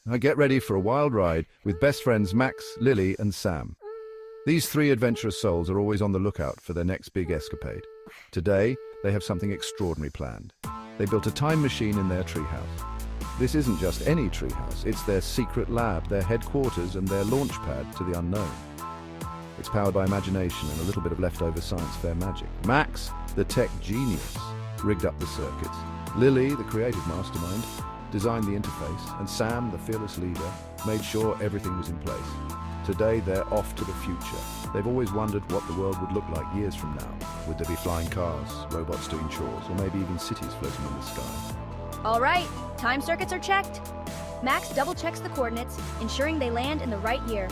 I get ready for a wild ride with best friends Max, Lily, and Sam. These three adventurous souls are always on the lookout for their next big escapade. Today, they have something extraordinary planned. They built a time machine in their treehouse. This isn't just any treehouse, it's their secret lab, their headquarters, and their launch pad to the unknown. It's powered by imagination and a little bit of leftover science fair magic. Max, the tech genius, rigged up the circuits. Lily, the creative mastermind, designed the interface, and Sam, the fearless leader, made sure everything was in place. Today, they're off to the future. They've always wondered what the world would look like years from now. Would there be flying cars, robots doing chores, or maybe even cities floating in the sky? All right, time circuits are checked. Max double-checks the coordinates, ensuring they land in the right year.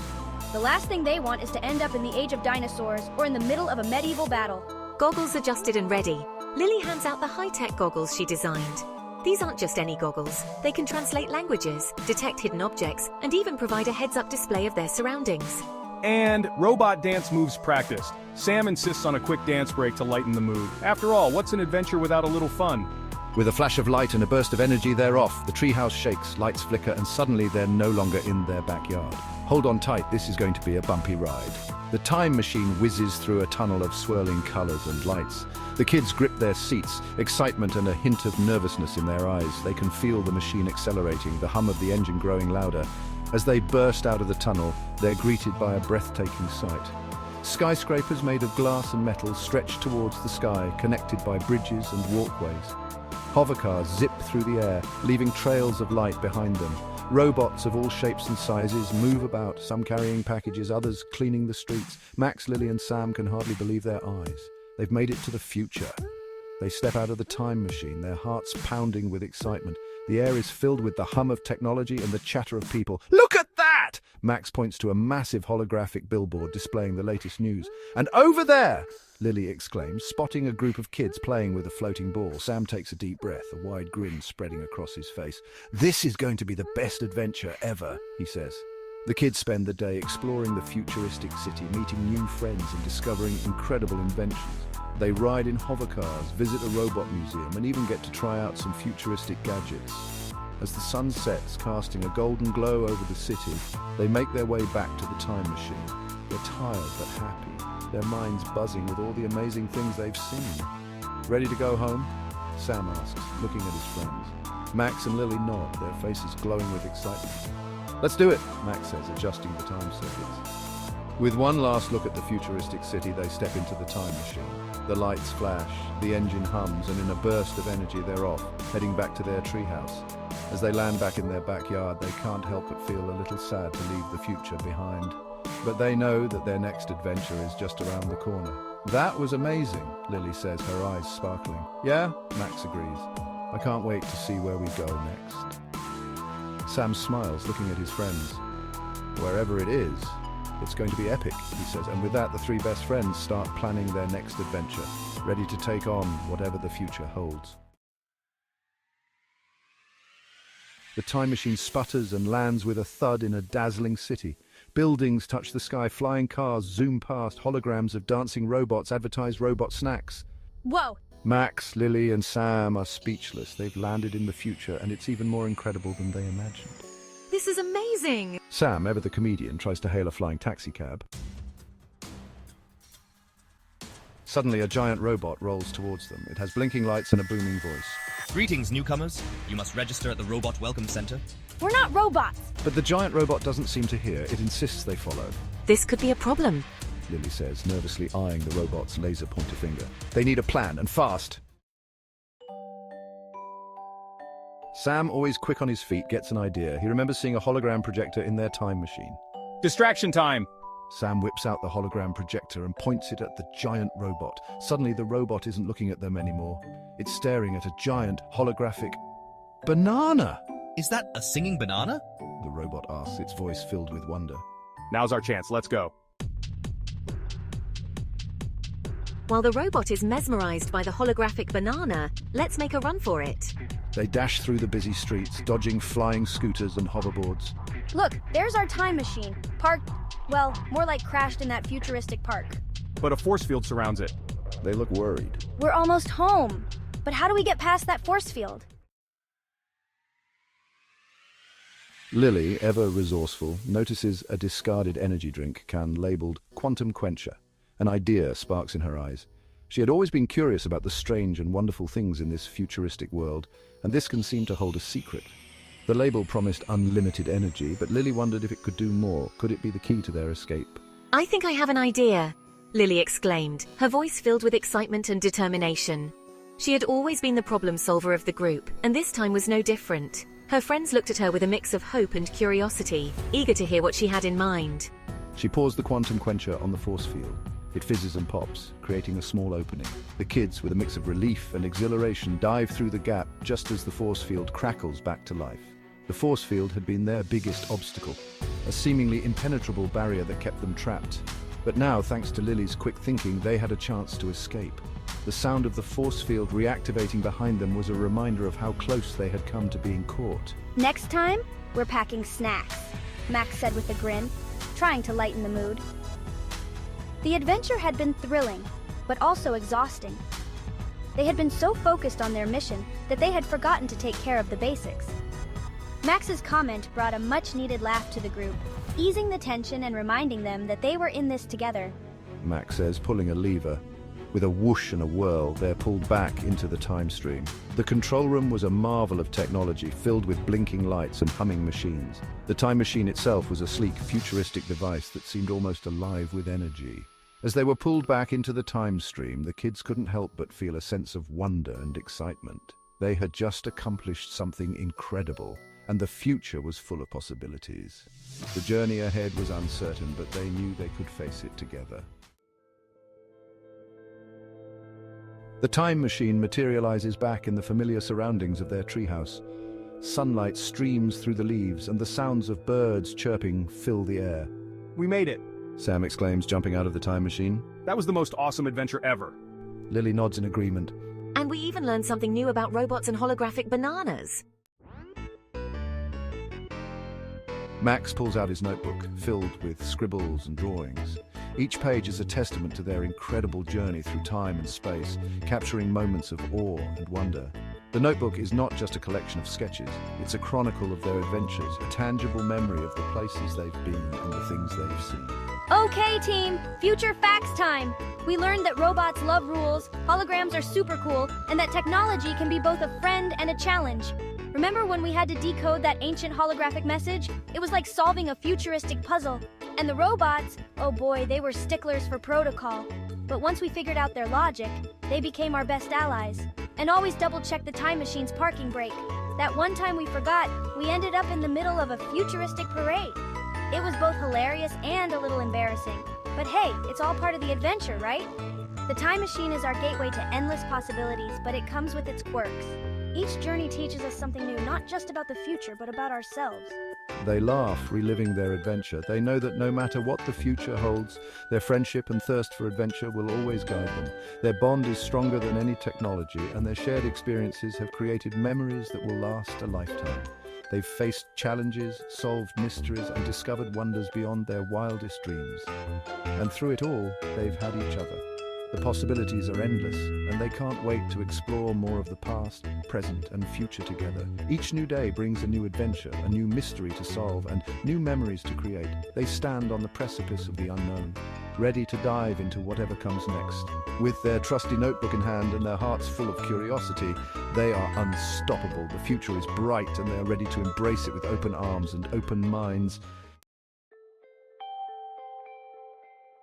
The last thing they want is to end up in the age of dinosaurs or in the middle of a medieval battle. Goggles adjusted and ready. Lily hands out the high-tech goggles she designed. These aren't just any goggles. They can translate languages, detect hidden objects, and even provide a heads-up display of their surroundings. And robot dance moves practiced. Sam insists on a quick dance break to lighten the mood. After all, what's an adventure without a little fun? With a flash of light and a burst of energy, they're off. The treehouse shakes, lights flicker, and suddenly they're no longer in their backyard. Hold on tight, this is going to be a bumpy ride. The time machine whizzes through a tunnel of swirling colors and lights. The kids grip their seats, excitement and a hint of nervousness in their eyes. They can feel the machine accelerating, the hum of the engine growing louder. As they burst out of the tunnel, they're greeted by a breathtaking sight. Skyscrapers made of glass and metal stretch towards the sky, connected by bridges and walkways. Hovercars zip through the air, leaving trails of light behind them. Robots of all shapes and sizes move about, some carrying packages, others cleaning the streets. Max, Lily, and Sam can hardly believe their eyes. They've made it to the future. They step out of the time machine, their hearts pounding with excitement. The air is filled with the hum of technology and the chatter of people. Look at that! Max points to a massive holographic billboard displaying the latest news. And over there! Lily exclaims, spotting a group of kids playing with a floating ball. Sam takes a deep breath, a wide grin spreading across his face. This is going to be the best adventure ever, he says. The kids spend the day exploring the futuristic city, meeting new friends and discovering incredible inventions. They ride in hovercars, visit a robot museum, and even get to try out some futuristic gadgets. As the sun sets, casting a golden glow over the city, they make their way back to the time machine. They're tired but happy, their minds buzzing with all the amazing things they've seen. Ready to go home? Sam asks, looking at his friends. Max and Lily nod, their faces glowing with excitement. Let's do it, Max says, adjusting the time circuits. With one last look at the futuristic city, they step into the time machine. The lights flash, the engine hums, and in a burst of energy they're off, heading back to their treehouse. As they land back in their backyard, they can't help but feel a little sad to leave the future behind. But they know that their next adventure is just around the corner. That was amazing, Lily says, her eyes sparkling. Yeah, Max agrees. I can't wait to see where we go next. Sam smiles, looking at his friends. Wherever it is, it's going to be epic, he says, and with that the three best friends start planning their next adventure, ready to take on whatever the future holds. The time machine sputters and lands with a thud in a dazzling city. Buildings touch the sky, flying cars zoom past, holograms of dancing robots advertise robot snacks. Whoa! Max, Lily, and Sam are speechless. They've landed in the future, and it's even more incredible than they imagined. This is amazing! Sam, ever the comedian, tries to hail a flying taxicab. Suddenly, a giant robot rolls towards them. It has blinking lights and a booming voice. Greetings, newcomers. You must register at the Robot Welcome Center. We're not robots! But the giant robot doesn't seem to hear. It insists they follow. This could be a problem. Lily says, nervously eyeing the robot's laser pointer finger. They need a plan, and fast. Sam, always quick on his feet, gets an idea. He remembers seeing a hologram projector in their time machine. Distraction time! Sam whips out the hologram projector and points it at the giant robot. Suddenly, the robot isn't looking at them anymore. It's staring at a giant holographic banana! Is that a singing banana? The robot asks, its voice filled with wonder. Now's our chance, let's go. While the robot is mesmerized by the holographic banana, let's make a run for it. They dash through the busy streets, dodging flying scooters and hoverboards. Look, there's our time machine. Parked, well, more like crashed in that futuristic park. But a force field surrounds it. They look worried. We're almost home. But how do we get past that force field? Lily, ever resourceful, notices a discarded energy drink can labeled Quantum Quencher. An idea sparks in her eyes. She had always been curious about the strange and wonderful things in this futuristic world, and this can seem to hold a secret. The label promised unlimited energy, but Lily wondered if it could do more. Could it be the key to their escape? I think I have an idea, Lily exclaimed, her voice filled with excitement and determination. She had always been the problem solver of the group, and this time was no different. Her friends looked at her with a mix of hope and curiosity, eager to hear what she had in mind. She pours the Quantum Quencher on the force field. It fizzes and pops, creating a small opening. The kids, with a mix of relief and exhilaration, dive through the gap just as the force field crackles back to life. The force field had been their biggest obstacle, a seemingly impenetrable barrier that kept them trapped. But now, thanks to Lily's quick thinking, they had a chance to escape. The sound of the force field reactivating behind them was a reminder of how close they had come to being caught. Next time, we're packing snacks, Max said with a grin, trying to lighten the mood. The adventure had been thrilling, but also exhausting. They had been so focused on their mission that they had forgotten to take care of the basics. Max's comment brought a much-needed laugh to the group, easing the tension and reminding them that they were in this together. Max says, pulling a lever. With a whoosh and a whirl, they're pulled back into the time stream. The control room was a marvel of technology, filled with blinking lights and humming machines. The time machine itself was a sleek, futuristic device that seemed almost alive with energy. As they were pulled back into the time stream, the kids couldn't help but feel a sense of wonder and excitement. They had just accomplished something incredible, and the future was full of possibilities. The journey ahead was uncertain, but they knew they could face it together. The time machine materializes back in the familiar surroundings of their treehouse. Sunlight streams through the leaves, and the sounds of birds chirping fill the air. We made it. Sam exclaims, jumping out of the time machine. That was the most awesome adventure ever. Lily nods in agreement. And we even learned something new about robots and holographic bananas. Max pulls out his notebook, filled with scribbles and drawings. Each page is a testament to their incredible journey through time and space, capturing moments of awe and wonder. The notebook is not just a collection of sketches, it's a chronicle of their adventures, a tangible memory of the places they've been and the things they've seen. Okay, team, future facts time. We learned that robots love rules, holograms are super cool, and that technology can be both a friend and a challenge. Remember when we had to decode that ancient holographic message? It was like solving a futuristic puzzle. And the robots, oh boy, they were sticklers for protocol. But once we figured out their logic, they became our best allies. And always double-check the time machine's parking brake. That one time we forgot, we ended up in the middle of a futuristic parade. It was both hilarious and a little embarrassing. But hey, it's all part of the adventure, right? The time machine is our gateway to endless possibilities, but it comes with its quirks. Each journey teaches us something new, not just about the future, but about ourselves. They laugh, reliving their adventure. They know that no matter what the future holds, their friendship and thirst for adventure will always guide them. Their bond is stronger than any technology, and their shared experiences have created memories that will last a lifetime. They've faced challenges, solved mysteries, and discovered wonders beyond their wildest dreams. And through it all, they've had each other. The possibilities are endless, and they can't wait to explore more of the past, present, and future together. Each new day brings a new adventure, a new mystery to solve, and new memories to create. They stand on the precipice of the unknown, ready to dive into whatever comes next. With their trusty notebook in hand and their hearts full of curiosity, they are unstoppable. The future is bright, and they are ready to embrace it with open arms and open minds.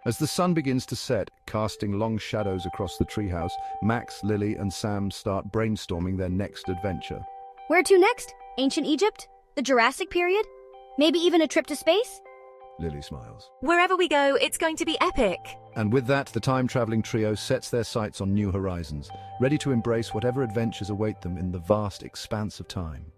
As the sun begins to set, casting long shadows across the treehouse, Max, Lily, and Sam start brainstorming their next adventure. Where to next? Ancient Egypt? The Jurassic period? Maybe even a trip to space? Lily smiles. Wherever we go, it's going to be epic. And with that, the time-traveling trio sets their sights on new horizons, ready to embrace whatever adventures await them in the vast expanse of time.